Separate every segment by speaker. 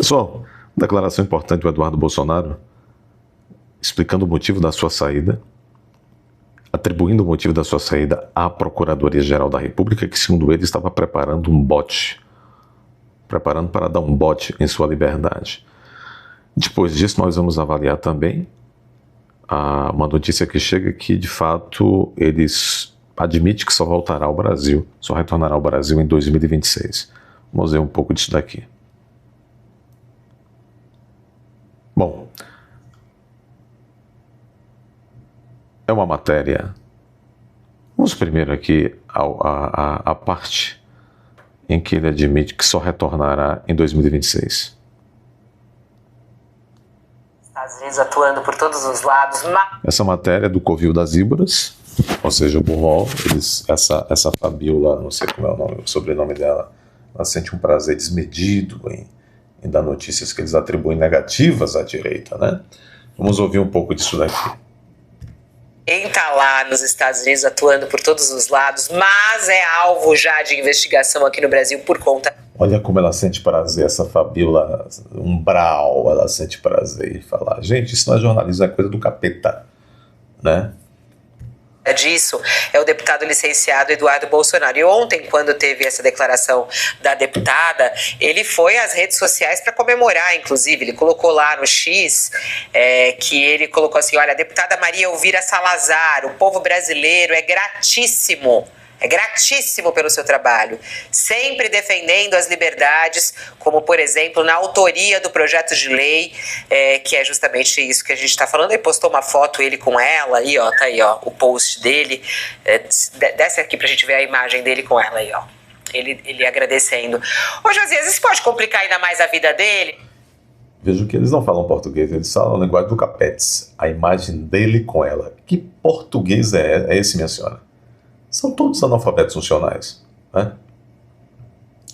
Speaker 1: Pessoal, declaração importante do Eduardo Bolsonaro, explicando o motivo da sua saída, atribuindo o motivo da sua saída à Procuradoria-Geral da República, que, segundo ele, estava preparando um bote, preparando para dar um bote em sua liberdade. Depois disso, nós vamos avaliar também uma notícia que chega que, de fato, eles admitem que só voltará ao Brasil, só retornará ao Brasil em 2026. Vamos ver um pouco disso daqui. Bom, é uma matéria. Vamos primeiro aqui a parte em que ele admite que só retornará em 2026.
Speaker 2: Estados Unidos atuando por todos os lados.
Speaker 1: Essa matéria é do Covil das Víboras, ou seja, o Burrol. Essa Fabiola, não sei como é o sobrenome dela, ela sente um prazer desmedido em dar notícias que eles atribuem negativas à direita, né? Vamos ouvir um pouco disso daqui.
Speaker 2: Quem está lá nos Estados Unidos atuando por todos os lados, mas é alvo já de investigação aqui no Brasil por conta...
Speaker 1: Olha como ela sente prazer, essa Fabiola umbral, ela sente prazer em falar. Gente, isso não é jornalismo, é coisa do capeta, né?
Speaker 2: Disso é o deputado licenciado Eduardo Bolsonaro. E ontem, quando teve essa declaração da deputada, ele foi às redes sociais para comemorar, inclusive. Ele colocou lá no X, que ele colocou assim: olha, a deputada Maria Elvira Salazar, o povo brasileiro é gratíssimo pelo seu trabalho, sempre defendendo as liberdades, como, por exemplo, na autoria do projeto de lei, que é justamente isso que a gente está falando. Ele postou uma foto, ele com ela, aí, ó, tá aí, ó, o post dele, desce aqui pra gente ver a imagem dele com ela aí, ó, ele agradecendo. Ô, Josias, isso pode complicar ainda mais a vida dele?
Speaker 1: Vejo que eles não falam português, eles falam a linguagem do Capetes, a imagem dele com ela. Que português é esse, minha senhora? São todos analfabetos funcionais, né?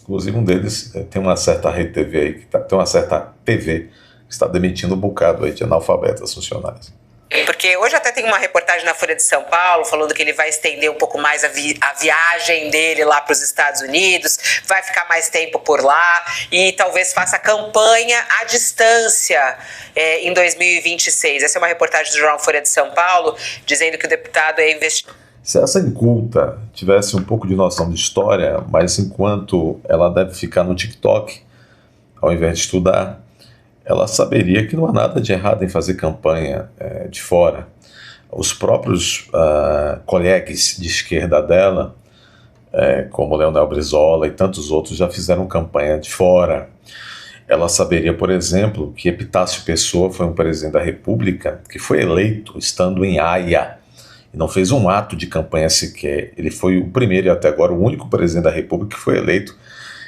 Speaker 1: Inclusive um deles tem uma certa rede TV aí, tem uma certa TV que está demitindo um bocado aí de analfabetas funcionais.
Speaker 2: Porque hoje até tem uma reportagem na Folha de São Paulo falando que ele vai estender um pouco mais a viagem dele lá para os Estados Unidos, vai ficar mais tempo por lá e talvez faça campanha à distância em 2026. Essa é uma reportagem do jornal Folha de São Paulo dizendo que o deputado é investigado.
Speaker 1: Se essa inculta tivesse um pouco de noção de história, mas enquanto ela deve ficar no TikTok, ao invés de estudar, ela saberia que não há nada de errado em fazer campanha de fora. Os próprios colegas de esquerda dela, como Leonel Brizola e tantos outros, já fizeram campanha de fora. Ela saberia, por exemplo, que Epitácio Pessoa foi um presidente da República que foi eleito estando em Haia, e não fez um ato de campanha sequer. Ele foi o primeiro e até agora o único presidente da República que foi eleito,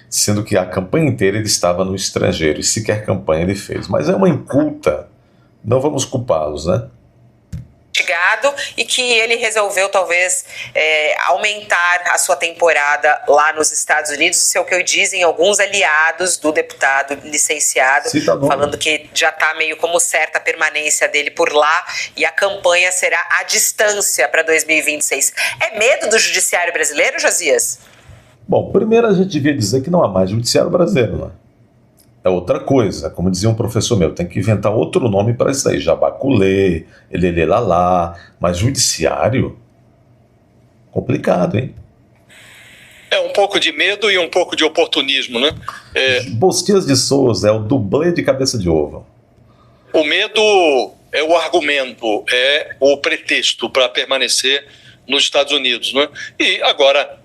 Speaker 1: sendo que a campanha inteira ele estava no estrangeiro e sequer campanha ele fez. Mas é uma inculta, não vamos culpá-los, né?
Speaker 2: E que ele resolveu talvez aumentar a sua temporada lá nos Estados Unidos. Isso é o que dizem alguns aliados do deputado licenciado, falando que já está meio como certa a permanência dele por lá e a campanha será à distância para 2026. É medo do judiciário brasileiro, Josias?
Speaker 1: Bom, primeiro a gente devia dizer que não há mais judiciário brasileiro, né? É outra coisa, como dizia um professor meu, tem que inventar outro nome para isso aí, jabaculê, elelelá, mas judiciário? Complicado, hein?
Speaker 3: É um pouco de medo e um pouco de oportunismo, né?
Speaker 1: Bostias de Souza é o dublê de cabeça de ovo.
Speaker 3: O medo é o argumento, é o pretexto para permanecer nos Estados Unidos, né? E agora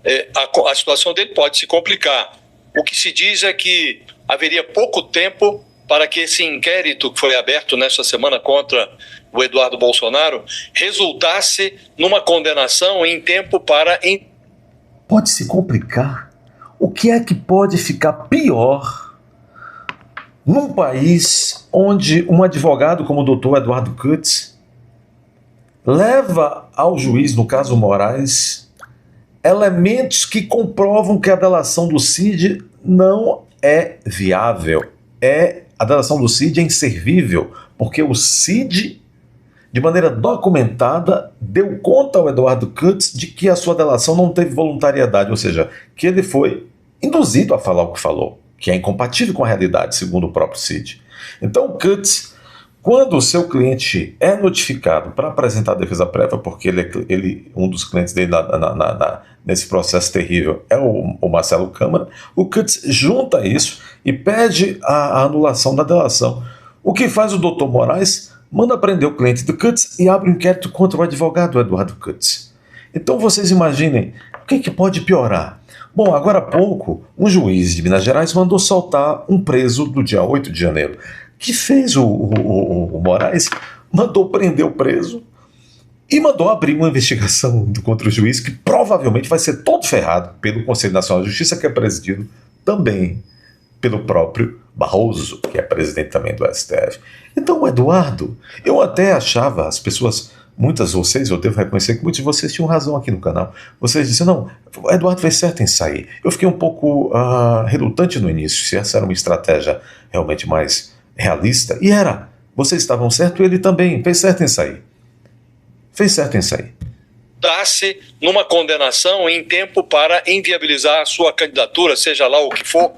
Speaker 3: a situação dele pode se complicar. O que se diz é que haveria pouco tempo para que esse inquérito que foi aberto nesta semana contra o Eduardo Bolsonaro resultasse numa condenação em tempo para...
Speaker 1: Pode se complicar? O que é que pode ficar pior num país onde um advogado como o doutor Eduardo Cutts leva ao juiz, no caso Moraes, elementos que comprovam que a delação do Cid não é viável, a delação do Cid é inservível, porque o Cid, de maneira documentada, deu conta ao Eduardo Cutts de que a sua delação não teve voluntariedade, ou seja, que ele foi induzido a falar o que falou. que é incompatível com a realidade, segundo o próprio Cid. Então, o Cutts, quando o seu cliente é notificado para apresentar a defesa prévia, porque um dos clientes dele nesse processo terrível é o Marcelo Câmara, o Cutts junta isso e pede a anulação da delação. O que faz o doutor Moraes? Manda prender o cliente do Cutts e abre um inquérito contra o advogado Eduardo Cutts. Então vocês imaginem, o que pode piorar? Bom, agora há pouco, um juiz de Minas Gerais mandou soltar um preso do dia 8 de janeiro. O que fez o Moraes? Mandou prender o preso e mandou abrir uma investigação contra o juiz que provavelmente vai ser todo ferrado pelo Conselho Nacional de Justiça, que é presidido também pelo próprio Barroso, que é presidente também do STF. Então, o Eduardo, eu até achava, as pessoas, muitas de vocês, eu devo reconhecer que muitos de vocês tinham razão aqui no canal. Vocês disseram, não, o Eduardo fez certo em sair. Eu fiquei um pouco relutante no início, se essa era uma estratégia realmente mais realista. E era. Vocês estavam certo e ele também fez certo em sair. Fez certo em sair.
Speaker 3: Dá-se numa condenação em tempo para inviabilizar a sua candidatura, seja lá o que for,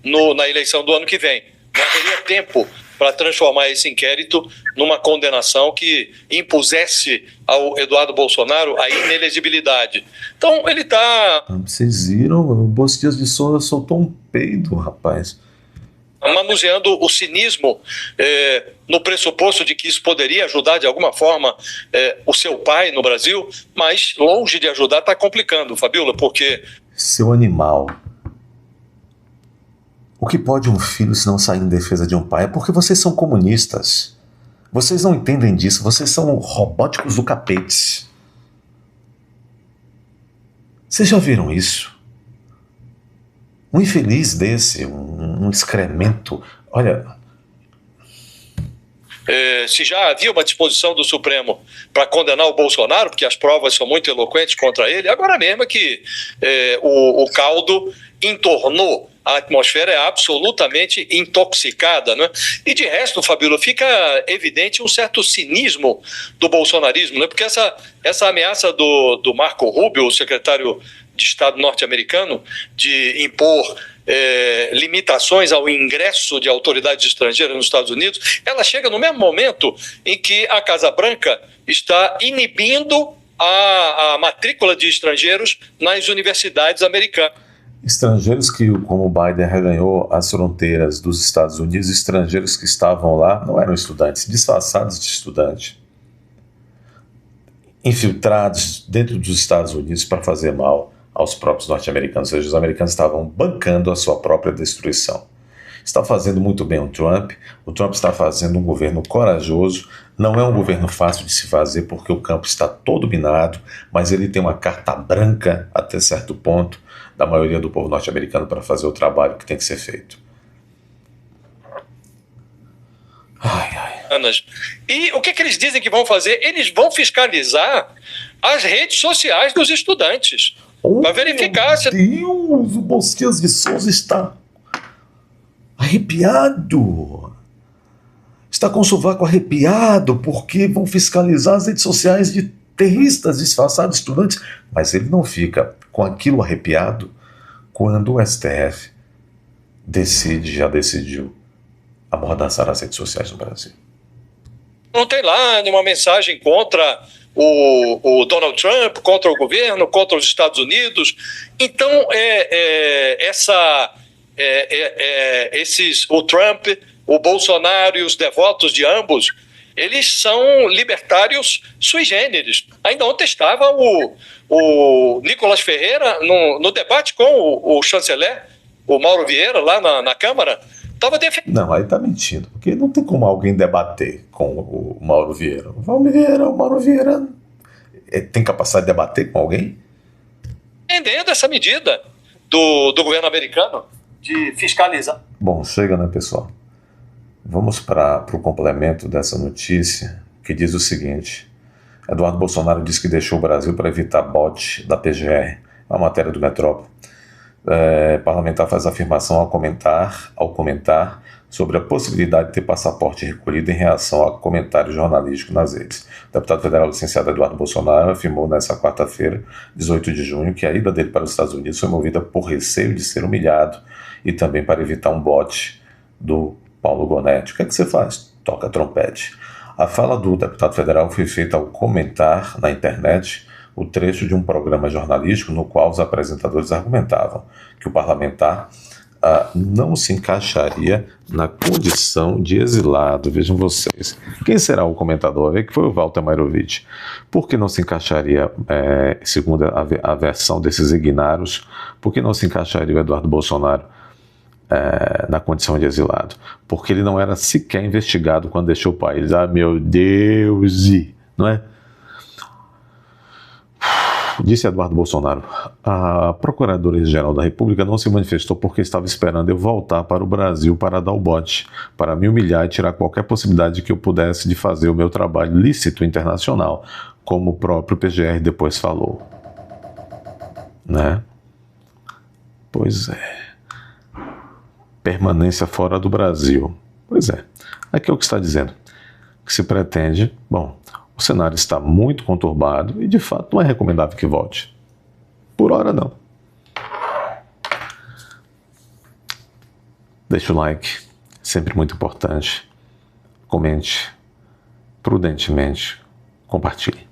Speaker 3: na eleição do ano que vem. Não haveria tempo para transformar esse inquérito numa condenação que impusesse ao Eduardo Bolsonaro a inelegibilidade. Então, ele está...
Speaker 1: Vocês viram? O Bos Dias de Souza soltou um peido, rapaz.
Speaker 3: Manuseando o cinismo no pressuposto de que isso poderia ajudar de alguma forma o seu pai no Brasil, mas longe de ajudar está complicando, Fabiola, porque...
Speaker 1: Seu animal... O que pode um filho se não sair em defesa de um pai? É porque vocês são comunistas. Vocês não entendem disso. Vocês são robóticos do capete. Vocês já viram isso? Um infeliz desse, um excremento. Olha...
Speaker 3: se já havia uma disposição do Supremo para condenar o Bolsonaro, porque as provas são muito eloquentes contra ele, agora mesmo é que o caldo entornou. A atmosfera é absolutamente intoxicada, né? E de resto, Fabíola, fica evidente um certo cinismo do bolsonarismo, né? Porque essa ameaça do Marco Rubio, o secretário de Estado norte-americano, de impor limitações ao ingresso de autoridades estrangeiras nos Estados Unidos, ela chega no mesmo momento em que a Casa Branca está inibindo a matrícula de estrangeiros nas universidades americanas.
Speaker 1: Estrangeiros que, como o Biden reganhou as fronteiras dos Estados Unidos, estrangeiros que estavam lá não eram estudantes, disfarçados de estudante, infiltrados dentro dos Estados Unidos para fazer mal aos próprios norte-americanos, ou seja, os americanos estavam bancando a sua própria destruição. Está fazendo muito bem o Trump está fazendo um governo corajoso, não é um governo fácil de se fazer porque o campo está todo minado, mas ele tem uma carta branca até certo ponto da maioria do povo norte-americano para fazer o trabalho que tem que ser feito.
Speaker 3: E o que eles dizem que vão fazer? Eles vão fiscalizar as redes sociais dos estudantes para verificar se...
Speaker 1: Meu Deus, o Bos Dias de Souza está arrepiado. Está com o sovaco arrepiado porque vão fiscalizar as redes sociais de terristas disfarçados estudantes. Mas ele não fica com aquilo arrepiado quando o STF já decidiu amordaçar as redes sociais no Brasil.
Speaker 3: Não tem lá nenhuma mensagem contra o Donald Trump, contra o governo, contra os Estados Unidos. Então, o Trump, o Bolsonaro e os devotos de ambos, eles são libertários sui generis. Ainda ontem estava o Nicolas Ferreira no debate com o chanceler, o Mauro Vieira, lá na Câmara.
Speaker 1: Não, aí tá mentindo, porque não tem como alguém debater com o Mauro Vieira. O Mauro Vieira tem capacidade de debater com alguém?
Speaker 3: Entendendo essa medida do governo americano de fiscalizar.
Speaker 1: Bom, chega, né, pessoal? Vamos para o complemento dessa notícia, que diz o seguinte: Eduardo Bolsonaro disse que deixou o Brasil para evitar bote da PGR. É uma matéria do Metrópole. Parlamentar faz afirmação ao comentar sobre a possibilidade de ter passaporte recolhido em reação a comentário jornalístico nas redes. O deputado federal licenciado Eduardo Bolsonaro afirmou nesta quarta-feira, 18 de junho, que a ida dele para os Estados Unidos foi movida por receio de ser humilhado e também para evitar um bote do Paulo Gonetti. O que é que você faz? Toca trompete. A fala do deputado federal foi feita ao comentar na internet o trecho de um programa jornalístico no qual os apresentadores argumentavam que o parlamentar não se encaixaria na condição de exilado. Vejam vocês. Quem será o comentador? Que foi o Walter Mairovich. Por que não se encaixaria, segundo a versão desses ignários, por que não se encaixaria o Eduardo Bolsonaro na condição de exilado? Porque ele não era sequer investigado quando deixou o país. Ah, meu Deus! Não é? Disse Eduardo Bolsonaro: a Procuradora-Geral da República não se manifestou porque estava esperando eu voltar para o Brasil para dar o bote, para me humilhar e tirar qualquer possibilidade que eu pudesse de fazer o meu trabalho lícito internacional, como o próprio PGR depois falou. Né? Pois é. Permanência fora do Brasil. Pois é. Aqui é o que está dizendo. Que se pretende, bom, o cenário está muito conturbado e, de fato, não é recomendável que volte. Por hora, não. Deixe o like, sempre muito importante. Comente, prudentemente, compartilhe.